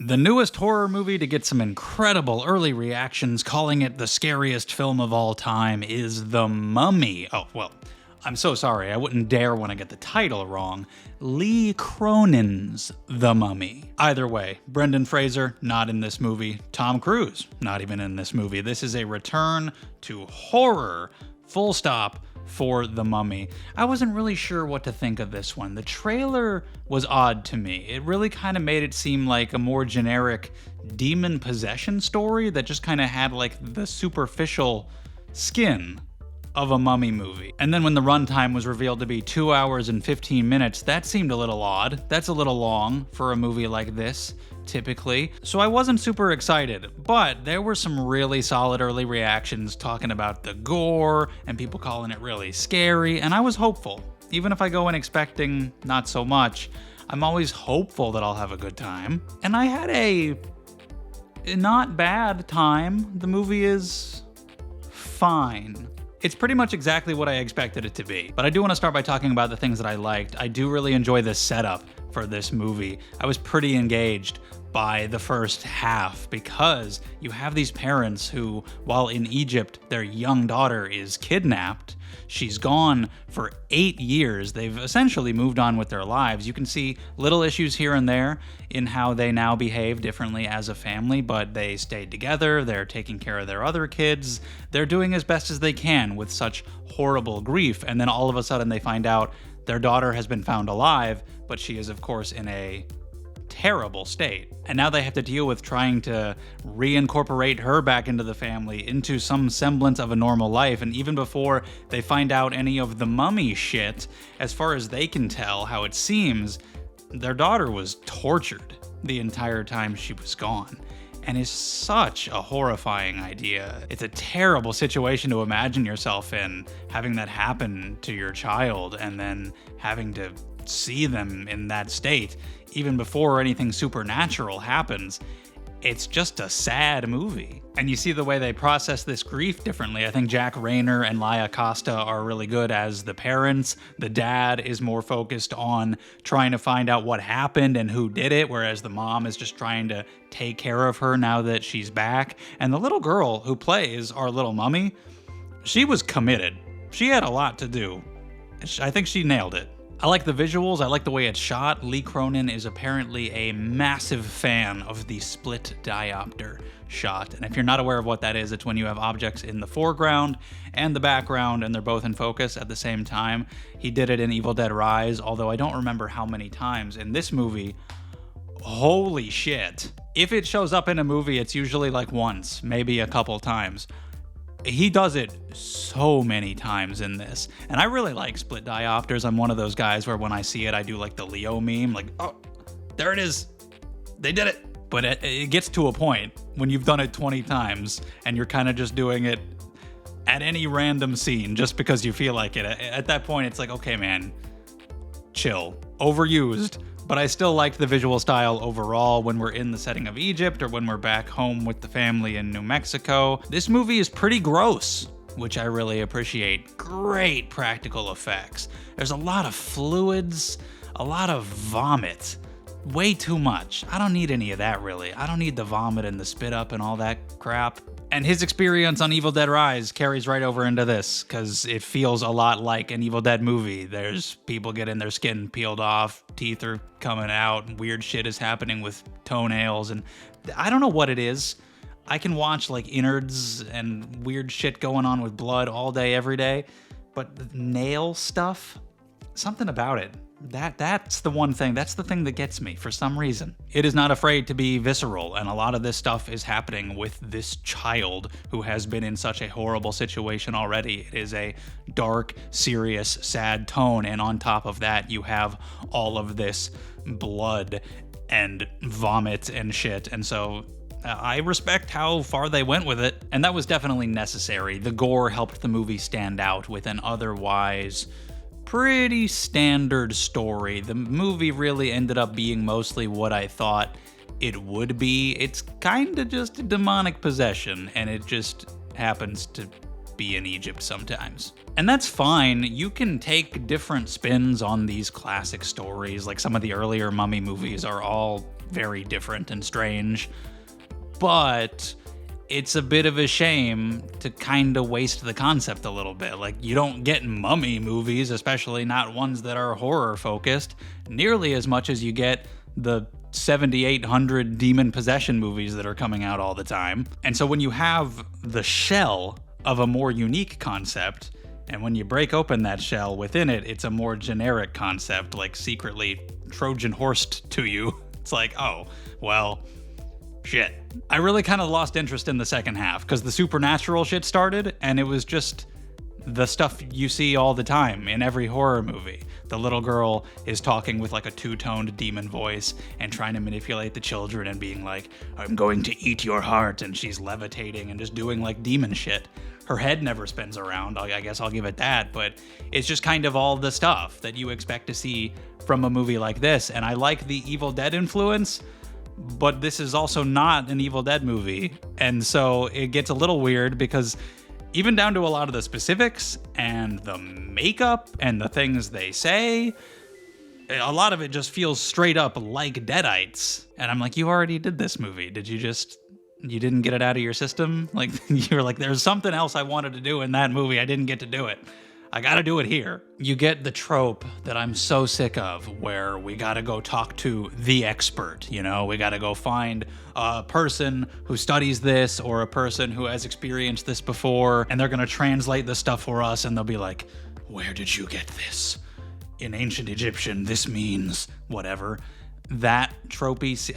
The newest horror movie to get some incredible early reactions, calling it the scariest film of all time, is The Mummy. Oh, well, I'm so sorry, I wouldn't dare want to get the title wrong. Lee Cronin's The Mummy. Either way, Brendan Fraser, not in this movie. Tom Cruise, not even in this movie. This is a return to horror, full stop, for The Mummy. I wasn't really sure what to think of this one. The trailer was odd to me. It really kind of made it seem like a more generic demon possession story that just kind of had like the superficial skin of a mummy movie. And then when the runtime was revealed to be 2 hours and 15 minutes, that seemed a little odd. That's a little long for a movie like this, typically. So I wasn't super excited, but there were some really solid early reactions talking about the gore and people calling it really scary, and I was hopeful. Even if I go in expecting not so much, I'm always hopeful that I'll have a good time. And I had a not bad time. The movie is fine. It's pretty much exactly what I expected it to be. But I do want to start by talking about the things that I liked. I do really enjoy the setup for this movie. I was pretty engaged by the first half because you have these parents who, while in Egypt, their young daughter is kidnapped. She's gone for 8 years. They've essentially moved on with their lives. You can see little issues here and there in how they now behave differently as a family, but they stayed together. They're taking care of their other kids. They're doing as best as they can with such horrible grief. And then all of a sudden they find out their daughter has been found alive, but she is, of course, in a terrible state. And now they have to deal with trying to reincorporate her back into the family, into some semblance of a normal life. And even before they find out any of the mummy shit, as far as they can tell, how it seems, their daughter was tortured the entire time she was gone. And is such a horrifying idea. It's a terrible situation to imagine yourself in, having that happen to your child and then having to see them in that state, even before anything supernatural happens. It's just a sad movie. And you see the way they process this grief differently. I think Jack Rayner and Laia Costa are really good as the parents. The dad is more focused on trying to find out what happened and who did it, whereas the mom is just trying to take care of her now that she's back. And the little girl who plays our little mummy, she was committed. She had a lot to do. I think she nailed it. I like the visuals, I like the way it's shot. Lee Cronin is apparently a massive fan of the split diopter shot. And if you're not aware of what that is, it's when you have objects in the foreground and the background and they're both in focus at the same time. He did it in Evil Dead Rise, although I don't remember how many times. In this movie, holy shit. If it shows up in a movie, it's usually like once, maybe a couple times. He does it so many times in this. And I really like split diopters. I'm one of those guys where when I see it, I do like the Leo meme, like, oh, there it is. They did it. But it gets to a point when you've done it 20 times and you're kind of just doing it at any random scene just because you feel like it. At that point, it's like, okay, man, chill. Overused. But I still liked the visual style overall when we're in the setting of Egypt or when we're back home with the family in New Mexico. This movie is pretty gross, which I really appreciate. Great practical effects. There's a lot of fluids, a lot of vomit. Way too much. I don't need any of that, really. I don't need the vomit and the spit up and all that crap. And his experience on Evil Dead Rise carries right over into this, because it feels a lot like an Evil Dead movie. There's people getting their skin peeled off, teeth are coming out, weird shit is happening with toenails, and I don't know what it is. I can watch like innards and weird shit going on with blood all day, every day, but the nail stuff, something about it. That's the one thing, that's the thing that gets me for some reason. It is not afraid to be visceral, and a lot of this stuff is happening with this child who has been in such a horrible situation already. It is a dark, serious, sad tone, and on top of that, you have all of this blood and vomit and shit, and so I respect how far they went with it, and that was definitely necessary. The gore helped the movie stand out with an otherwise pretty standard story. The movie really ended up being mostly what I thought it would be. It's kind of just a demonic possession, and it just happens to be in Egypt sometimes. And that's fine. You can take different spins on these classic stories. Like some of the earlier Mummy movies are all very different and strange. But it's a bit of a shame to kind of waste the concept a little bit. Like, you don't get mummy movies, especially not ones that are horror focused, nearly as much as you get the 7,800 demon possession movies that are coming out all the time. And so when you have the shell of a more unique concept, and when you break open that shell within it, it's a more generic concept, like secretly Trojan horsed to you. It's like, oh, well, shit. I really kind of lost interest in the second half because the supernatural shit started, and it was just the stuff you see all the time in every horror movie. The little girl is talking with like a two-toned demon voice and trying to manipulate the children and being like, I'm going to eat your heart, and she's levitating and just doing like demon shit. Her head never spins around, I guess I'll give it that, but it's just kind of all the stuff that you expect to see from a movie like this. And I like the Evil Dead influence, but this is also not an Evil Dead movie. And so it gets a little weird because even down to a lot of the specifics and the makeup and the things they say, a lot of it just feels straight up like Deadites. And I'm like, you already did this movie. You didn't get it out of your system? Like, you were like, there's something else I wanted to do in that movie. I didn't get to do it. I gotta do it here. You get the trope that I'm so sick of, where we gotta go talk to the expert, you know? We gotta go find a person who studies this or a person who has experienced this before, and they're gonna translate the stuff for us, and they'll be like, where did you get this? In ancient Egyptian, this means whatever. That tropey,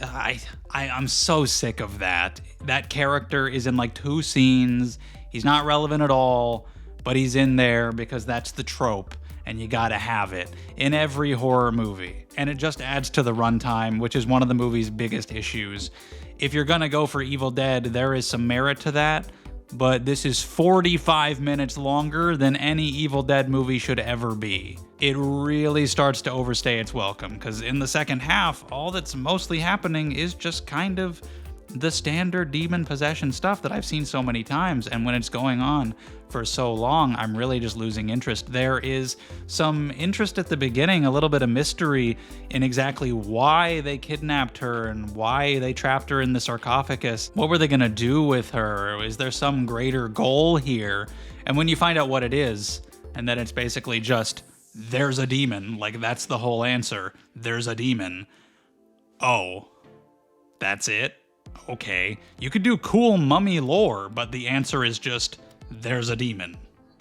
I'm so sick of that. That character is in like 2 scenes. He's not relevant at all, but he's in there because that's the trope, and you gotta have it in every horror movie. And it just adds to the runtime, which is one of the movie's biggest issues. If you're gonna go for Evil Dead, there is some merit to that, but this is 45 minutes longer than any Evil Dead movie should ever be. It really starts to overstay its welcome, because in the second half, all that's mostly happening is just kind of the standard demon possession stuff that I've seen so many times, and when it's going on for so long, I'm really just losing interest. There is some interest at the beginning, a little bit of mystery in exactly why they kidnapped her and why they trapped her in the sarcophagus. What were they gonna do with her? Is there some greater goal here? And when you find out what it is, and then it's basically just, there's a demon, like that's the whole answer. There's a demon. Oh, that's it? Okay, you could do cool mummy lore, but the answer is just, there's a demon.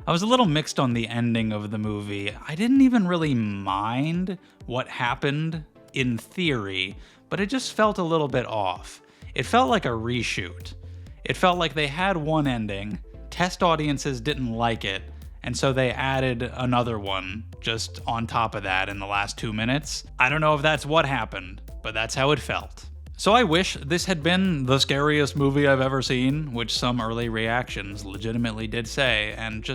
I was a little mixed on the ending of the movie. I didn't even really mind what happened in theory, but it just felt a little bit off. It felt like a reshoot. It felt like they had one ending, test audiences didn't like it, and so they added another one just on top of that in the last 2 minutes. I don't know if that's what happened, but that's how it felt. So I wish this had been the scariest movie I've ever seen, which some early reactions legitimately did say, and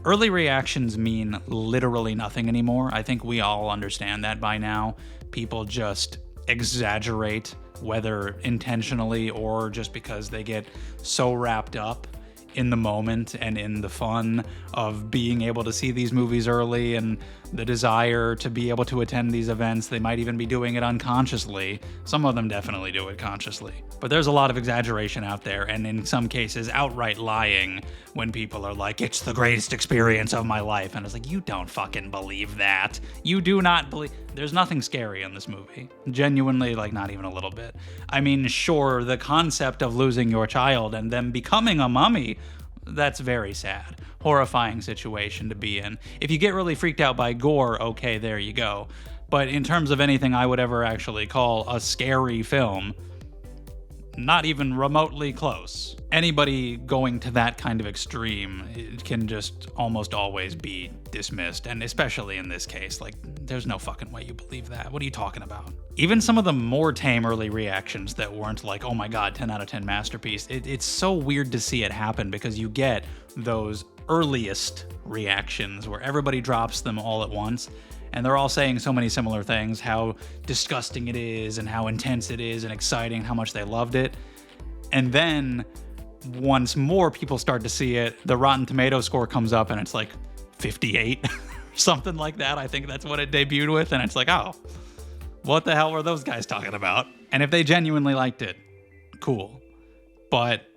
early reactions mean literally nothing anymore. I think we all understand that by now. People just exaggerate, whether intentionally or just because they get so wrapped up in the moment and in the fun of being able to see these movies early and the desire to be able to attend these events. They might even be doing it unconsciously. Some of them definitely do it consciously. But there's a lot of exaggeration out there, and in some cases outright lying when people are like, it's the greatest experience of my life. And it's like, you don't fucking believe that. You do not believe. There's nothing scary in this movie. Genuinely, like, not even a little bit. I mean, sure, the concept of losing your child and them becoming a mummy, that's very sad. Horrifying situation to be in. If you get really freaked out by gore, okay, there you go. But in terms of anything I would ever actually call a scary film, not even remotely close. Anybody going to that kind of extreme, it can just almost always be dismissed, and especially in this case, like, there's no fucking way you believe that. What are you talking about? Even some of the more tame early reactions that weren't like, oh my god, 10 out of 10 masterpiece, it's so weird to see it happen because you get those earliest reactions where everybody drops them all at once, and they're all saying so many similar things, how disgusting it is and how intense it is and exciting, how much they loved it. And then once more people start to see it, the Rotten Tomato score comes up and it's like 58 or something like that. I think that's what it debuted with. And it's like, oh, What the hell were those guys talking about? And if they genuinely liked it, cool. But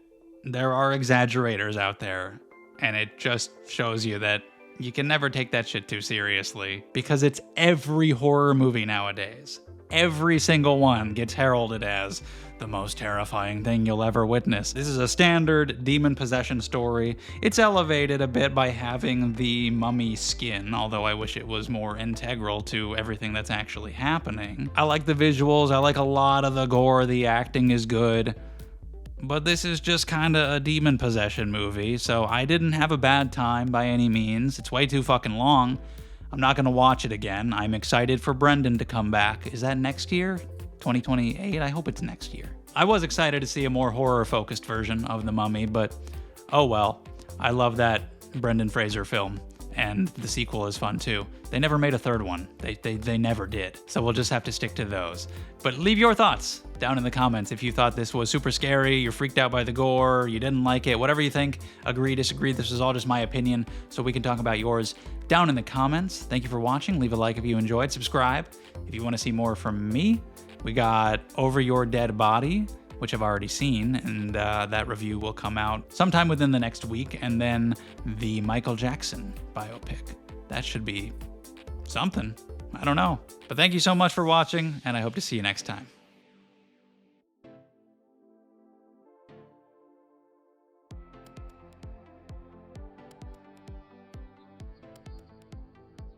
there are exaggerators out there, and it just shows you that you can never take that shit too seriously, because it's every horror movie nowadays. Every single one gets heralded as the most terrifying thing you'll ever witness. This is a standard demon possession story. It's elevated a bit by having the mummy skin, although I wish it was more integral to everything that's actually happening. I like the visuals, I like a lot of the gore, the acting is good. But this is just kinda a demon possession movie, so I didn't have a bad time by any means. It's way too fucking long. I'm not gonna watch it again. I'm excited for Brendan to come back. Is that next year? 2028? I hope it's next year. I was excited to see a more horror-focused version of The Mummy, but oh well. I love that Brendan Fraser film, and the sequel is fun too. They never made a third one. They never did. So we'll just have to stick to those. But leave your thoughts down in the comments if you thought this was super scary, you're freaked out by the gore, you didn't like it, whatever you think. Agree, disagree, this is all just my opinion, so we can talk about yours down in the comments. Thank you for watching. Leave a like if you enjoyed. Subscribe if you want to see more from me. We got Over Your Dead Body, which I've already seen, and that review will come out sometime within the next week, and then the Michael Jackson biopic. That should be something. I don't know. But thank you so much for watching, and I hope to see you next time.